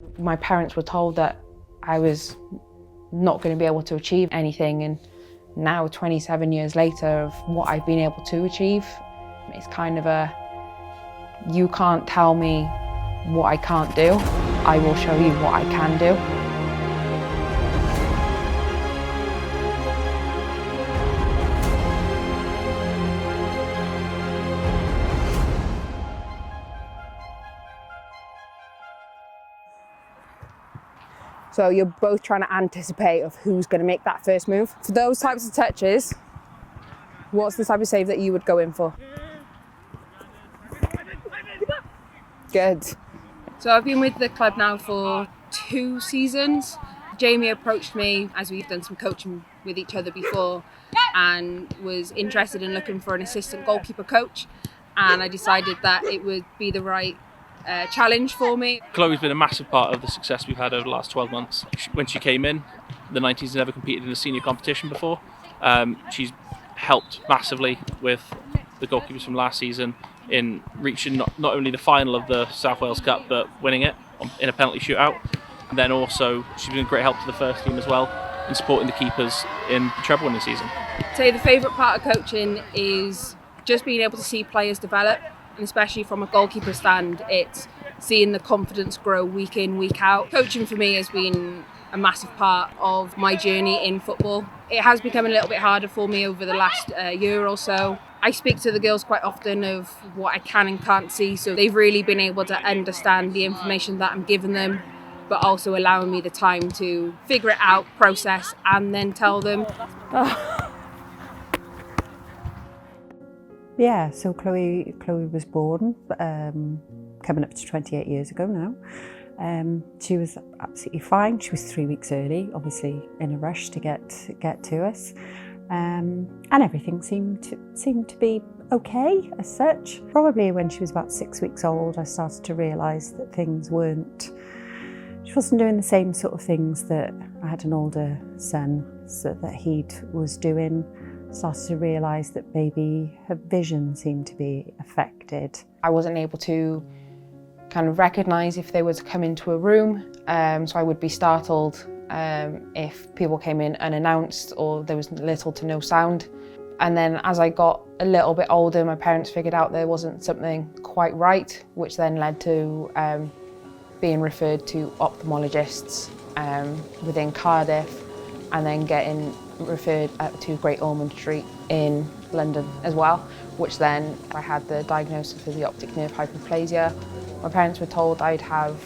My parents were told that I was not going to be able to achieve anything, and now 27 years later of what I've been able to achieve, it's kind of a, you can't tell me what I can't do, I will show you what I can do. So you're both trying to anticipate of who's going to make that first move. For those types of touches, what's the type of save that you would go in for? Good. So I've been with the club now for 2 seasons. Jamie approached me as we've done some coaching with each other before and was interested in looking for an assistant goalkeeper coach, and I decided that it would be the right challenge for me. Chloe's been a massive part of the success we've had over the last 12 months. When she came in, the 90s had never competed in a senior competition before. She's helped massively with the goalkeepers from last season in reaching not only the final of the South Wales Cup, but winning it in a penalty shootout. And then also, she's been a great help to the first team as well in supporting the keepers in the treble winning season. I'd say the favourite part of coaching is just being able to see players develop, and especially from a goalkeeper stand, it's seeing the confidence grow week in, week out. Coaching for me has been a massive part of my journey in football. It has become a little bit harder for me over the last year or so. I speak to the girls quite often of what I can and can't see, so they've really been able to understand the information that I'm giving them, but also allowing me the time to figure it out, process, and then tell them. Yeah, so Chloe was born coming up to 28 years ago now. She was absolutely fine. She was 3 weeks early, obviously in a rush to get to us, and everything seemed to be okay as such. Probably when she was about 6 weeks old, I started to realise that things weren't. She wasn't doing the same sort of things that I had an older son that he was doing. Started to realise that maybe her vision seemed to be affected. I wasn't able to kind of recognise if they were to come into a room, so I would be startled if people came in unannounced or there was little to no sound. And then as I got a little bit older, my parents figured out there wasn't something quite right, which then led to being referred to ophthalmologists within Cardiff, and then getting referred to Great Ormond Street in London as well, which then I had the diagnosis of the optic nerve hyperplasia. My parents were told I'd have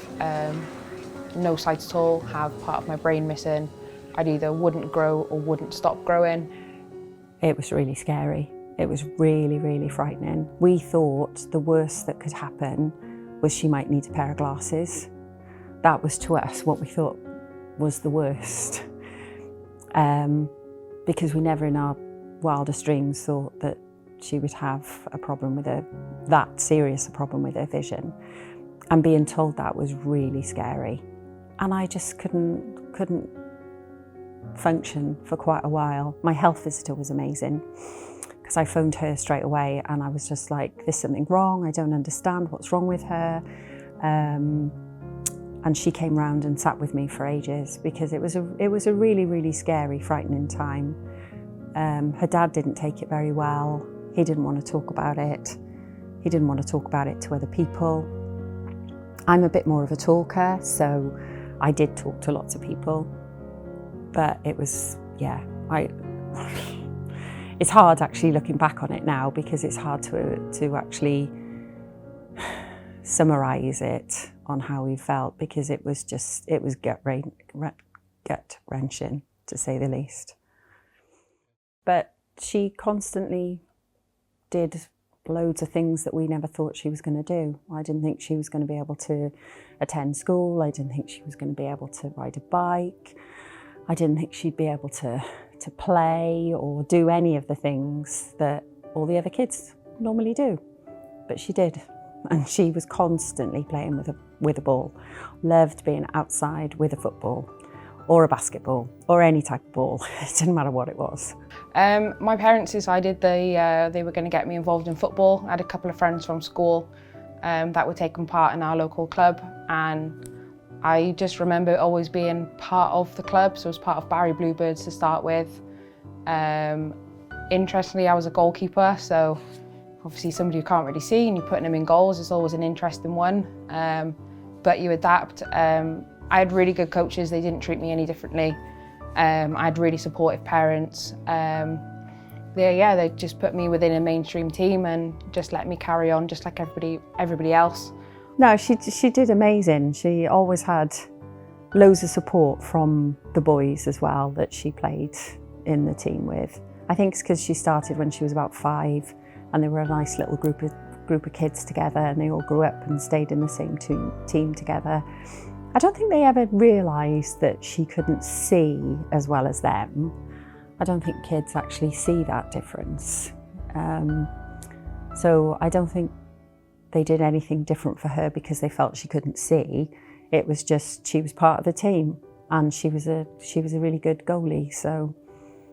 no sight at all, have part of my brain missing. I'd either wouldn't grow or wouldn't stop growing. It was really scary. It was really, really frightening. We thought the worst that could happen was she might need a pair of glasses. That was to us what we thought was the worst. Because we never in our wildest dreams thought that she would have a problem with that serious a problem with her vision. And being told that was really scary. And I just couldn't function for quite a while. My health visitor was amazing, because I phoned her straight away and I was just like, there's something wrong, I don't understand what's wrong with her. And she came round and sat with me for ages, because it was a really, really scary, frightening time. Her dad didn't take it very well. He didn't want to talk about it. He didn't want to talk about it to other people. I'm a bit more of a talker, so I did talk to lots of people. But it was, yeah, it's hard actually looking back on it now, because it's hard to actually summarise it on how we felt, because it was gut-wrenching, to say the least. But she constantly did loads of things that we never thought she was going to do. I didn't think she was going to be able to attend school. I didn't think she was going to be able to ride a bike. I didn't think she'd be able to play or do any of the things that all the other kids normally do. But she did. And she was constantly playing with a ball. Loved being outside with a football or a basketball or any type of ball. It didn't matter what it was. My parents decided they were going to get me involved in football. I had a couple of friends from school that were taking part in our local club, and I just remember always being part of the club, so I was part of Barry Bluebirds to start with. Interestingly, I was a goalkeeper, so obviously somebody you can't really see and you're putting them in goals is always an interesting one, but you adapt. I had really good coaches, they didn't treat me any differently. I had really supportive parents. They just put me within a mainstream team and just let me carry on just like everybody else. No, she did amazing. She always had loads of support from the boys as well that she played in the team with. I think it's because she started when she was about 5 and they were a nice little group of kids together and they all grew up and stayed in the same team together. I don't think they ever realised that she couldn't see as well as them. I don't think kids actually see that difference. So I don't think they did anything different for her because they felt she couldn't see. It was just she was part of the team and she was a really good goalie. So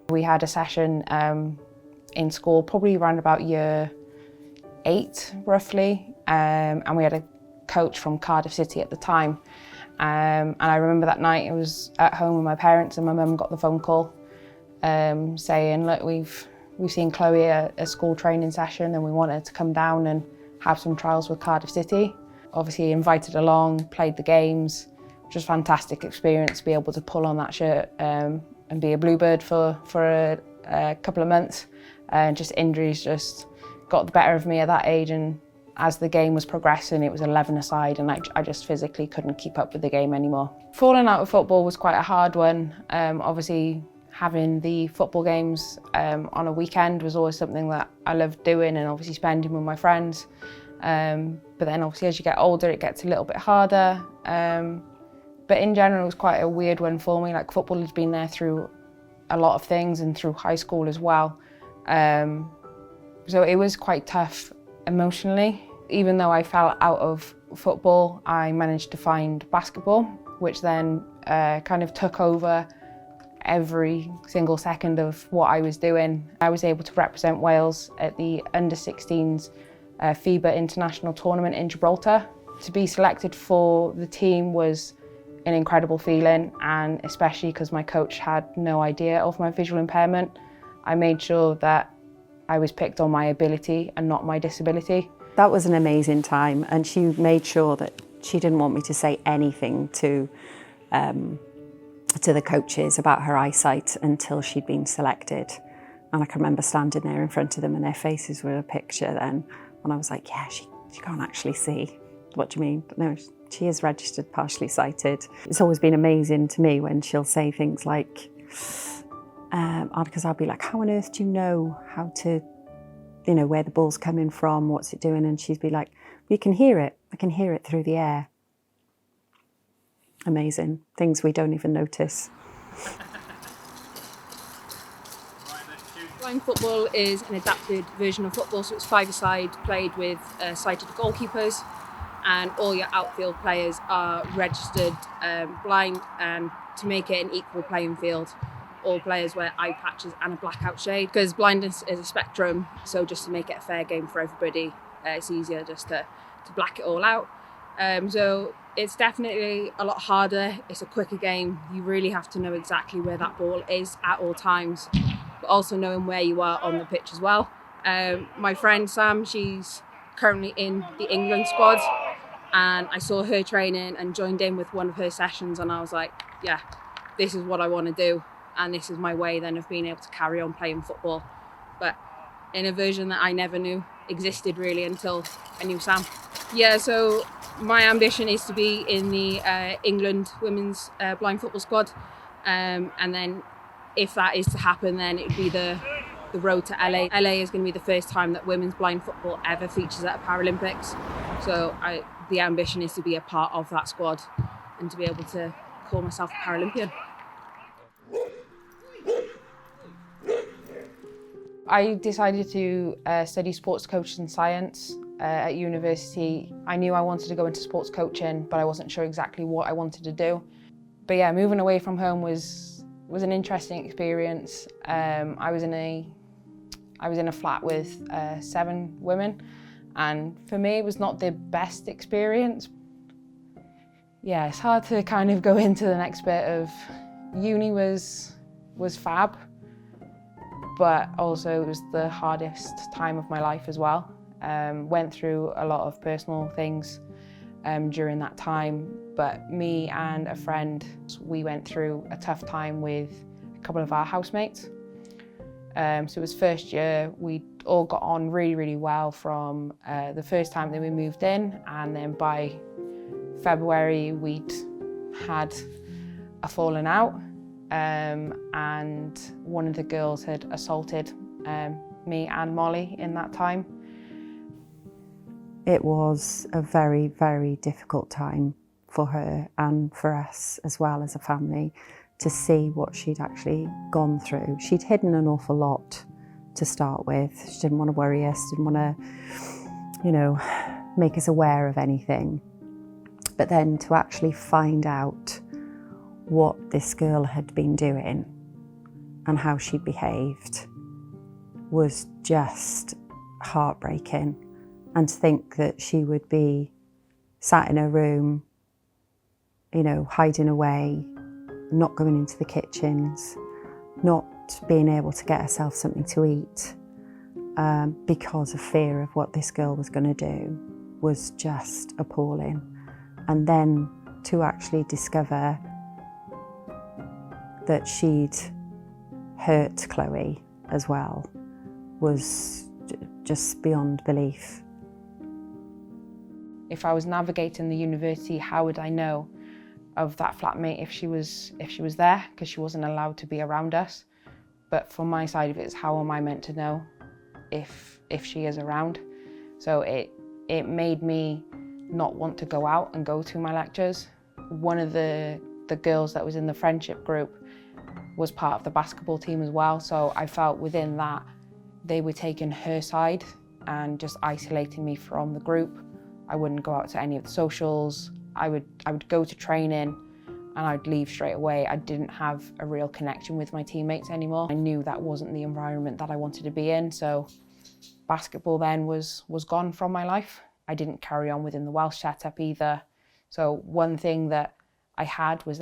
we had a session in school, probably around about year 8 roughly, and we had a coach from Cardiff City at the time. And I remember that night I was at home with my parents and my mum got the phone call saying, look, we've seen Chloe at a school training session and we want her to come down and have some trials with Cardiff City. Obviously invited along, played the games, which was a fantastic experience to be able to pull on that shirt and be a Bluebird for a couple of months. And just injuries just got the better of me at that age, and as the game was progressing it was 11-a-side and I just physically couldn't keep up with the game anymore. Falling out of football was quite a hard one. Obviously having the football games on a weekend was always something that I loved doing and obviously spending with my friends. But then obviously as you get older it gets a little bit harder. But in general it was quite a weird one for me. Like football has been there through a lot of things and through high school as well. So it was quite tough emotionally. Even though I fell out of football, I managed to find basketball, which then kind of took over every single second of what I was doing. I was able to represent Wales at the under-16s FIBA International Tournament in Gibraltar. To be selected for the team was an incredible feeling, and especially because my coach had no idea of my visual impairment. I made sure that I was picked on my ability and not my disability. that was an amazing time, and she made sure that she didn't want me to say anything to the coaches about her eyesight until she'd been selected. And I can remember standing there in front of them and their faces were a picture then. And I was like, yeah, she can't actually see. What do you mean? No, she is registered partially sighted. It's always been amazing to me when she'll say things like, because I'll be like, how on earth do you know how to, where the ball's coming from, what's it doing? And she'd be like, you can hear it. I can hear it through the air. Amazing. Things we don't even notice. Blind football is an adapted version of football, so it's five-a-side, played with sighted goalkeepers, and all your outfield players are registered blind, and to make it an equal playing field, all players wear eye patches and a blackout shade, because blindness is a spectrum, so just to make it a fair game for everybody, it's easier just to black it all out. So it's definitely a lot harder, it's a quicker game, you really have to know exactly where that ball is at all times, but also knowing where you are on the pitch as well. My friend Sam, she's currently in the England squad, and I saw her training and joined in with one of her sessions, and I was like, yeah, this is what I want to do, and this is my way then of being able to carry on playing football, but in a version that I never knew existed really until I knew Sam. Yeah, so my ambition is to be in the England women's blind football squad, and then if that is to happen, then it would be the road to LA. LA is going to be the first time that women's blind football ever features at a Paralympics. So the ambition is to be a part of that squad and to be able to call myself a Paralympian. I decided to study sports coaching and science at university. I knew I wanted to go into sports coaching, but I wasn't sure exactly what I wanted to do. But yeah, moving away from home was an interesting experience. I was in a flat with 7 women, and for me it was not the best experience. Yeah, it's hard to kind of go into the next bit of uni was fab, but also it was the hardest time of my life as well. Went through a lot of personal things during that time, but me and a friend, we went through a tough time with a couple of our housemates. So it was first year, we all got on really, really well from the first time that we moved in, and then by February we'd had a falling out, and one of the girls had assaulted me and Molly in that time. It was a very, very difficult time for her and for us as well as a family to see what she'd actually gone through. She'd hidden an awful lot to start with. She didn't want to worry us, didn't want to, you know, make us aware of anything. But then to actually find out what this girl had been doing and how she'd behaved was just heartbreaking. And to think that she would be sat in her room, you know, hiding away, not going into the kitchens, not being able to get herself something to eat because of fear of what this girl was going to do was just appalling. And then to actually discover that she'd hurt Chloe as well was just beyond belief. If I was navigating the university, how would I know of that flatmate if she was there, because she wasn't allowed to be around us? But from my side of it, it's how am I meant to know if she is around? So it made me not want to go out and go to my lectures. One of the girls that was in the friendship group was part of the basketball team as well, so I felt within that they were taking her side and just isolating me from the group. I wouldn't go out to any of the socials. I would go to training and I'd leave straight away. I didn't have a real connection with my teammates anymore. I knew that wasn't the environment that I wanted to be in, so basketball then was gone from my life. I didn't carry on within the Welsh setup either. So one thing that I had was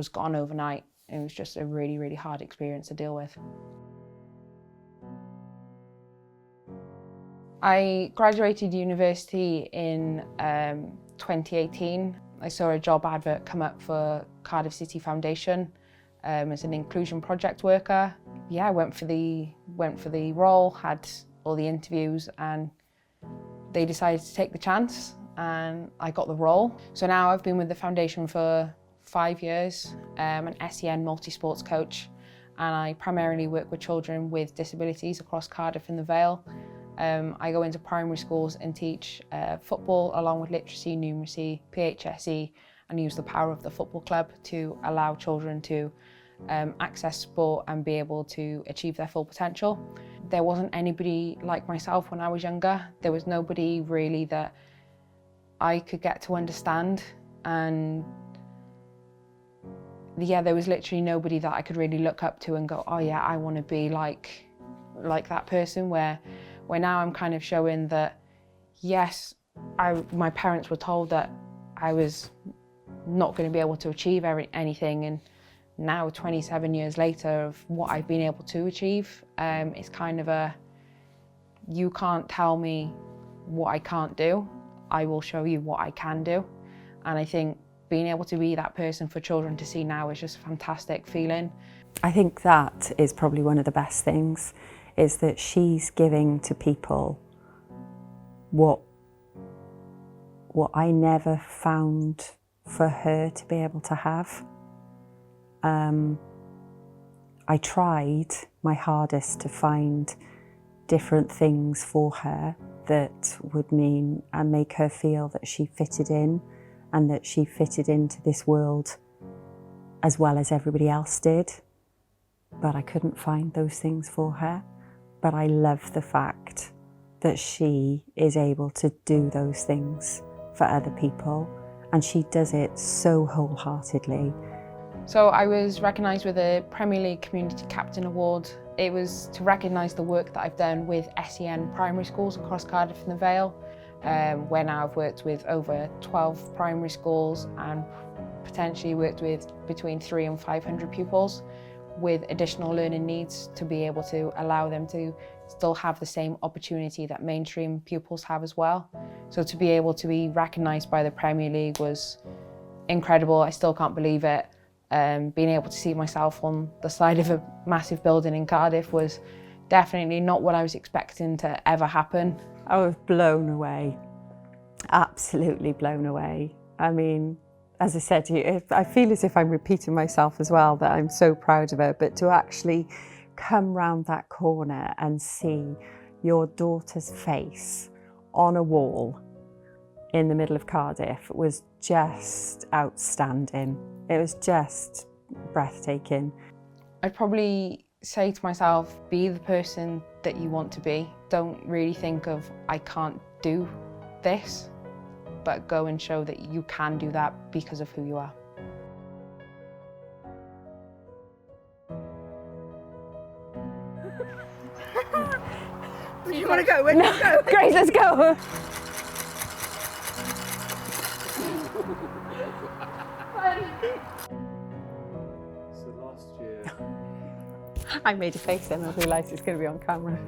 gone overnight. It was just a really, really hard experience to deal with. I graduated university in 2018. I saw a job advert come up for Cardiff City Foundation as an inclusion project worker. Yeah, I went for the role, had all the interviews, and they decided to take the chance and I got the role. So now I've been with the foundation for 5 years. I'm an SEN multi-sports coach, and I primarily work with children with disabilities across Cardiff and the Vale. I go into primary schools and teach football along with literacy, numeracy, PHSE, and use the power of the football club to allow children to access sport and be able to achieve their full potential. There wasn't anybody like myself when I was younger. There was nobody really that I could get to understand, and yeah, there was literally nobody that I could really look up to and go, oh yeah, I want to be like that person, where now I'm kind of showing that, yes, my parents were told that I was not going to be able to achieve anything, and now 27 years later of what I've been able to achieve, it's kind of you can't tell me what I can't do, I will show you what I can do. And I think being able to be that person for children to see now is just a fantastic feeling. I think that is probably one of the best things, is that she's giving to people what I never found for her to be able to have. I tried my hardest to find different things for her that would mean and make her feel that she fitted in, and that she fitted into this world as well as everybody else did. But I couldn't find those things for her. But I love the fact that she is able to do those things for other people, and she does it so wholeheartedly. So I was recognised with a Premier League Community Captain Award. It was to recognise the work that I've done with SEN primary schools across Cardiff and the Vale. where now I've worked with over 12 primary schools and potentially worked with between 300 and 500 pupils with additional learning needs to be able to allow them to still have the same opportunity that mainstream pupils have as well. So to be able to be recognised by the Premier League was incredible. I still can't believe it. Being able to see myself on the side of a massive building in Cardiff was definitely not what I was expecting to ever happen. I was blown away, absolutely blown away. I mean, as I said to you, I feel as if I'm repeating myself as well, that I'm so proud of her, but to actually come round that corner and see your daughter's face on a wall in the middle of Cardiff was just outstanding. It was just breathtaking. I'd probably say to myself, be the person that you want to be. Don't really think of, I can't do this, but go and show that you can do that because of who you are. You want to go? Where do you go? Great, let's go. So last year... I made a face then, I realised it's going to be on camera.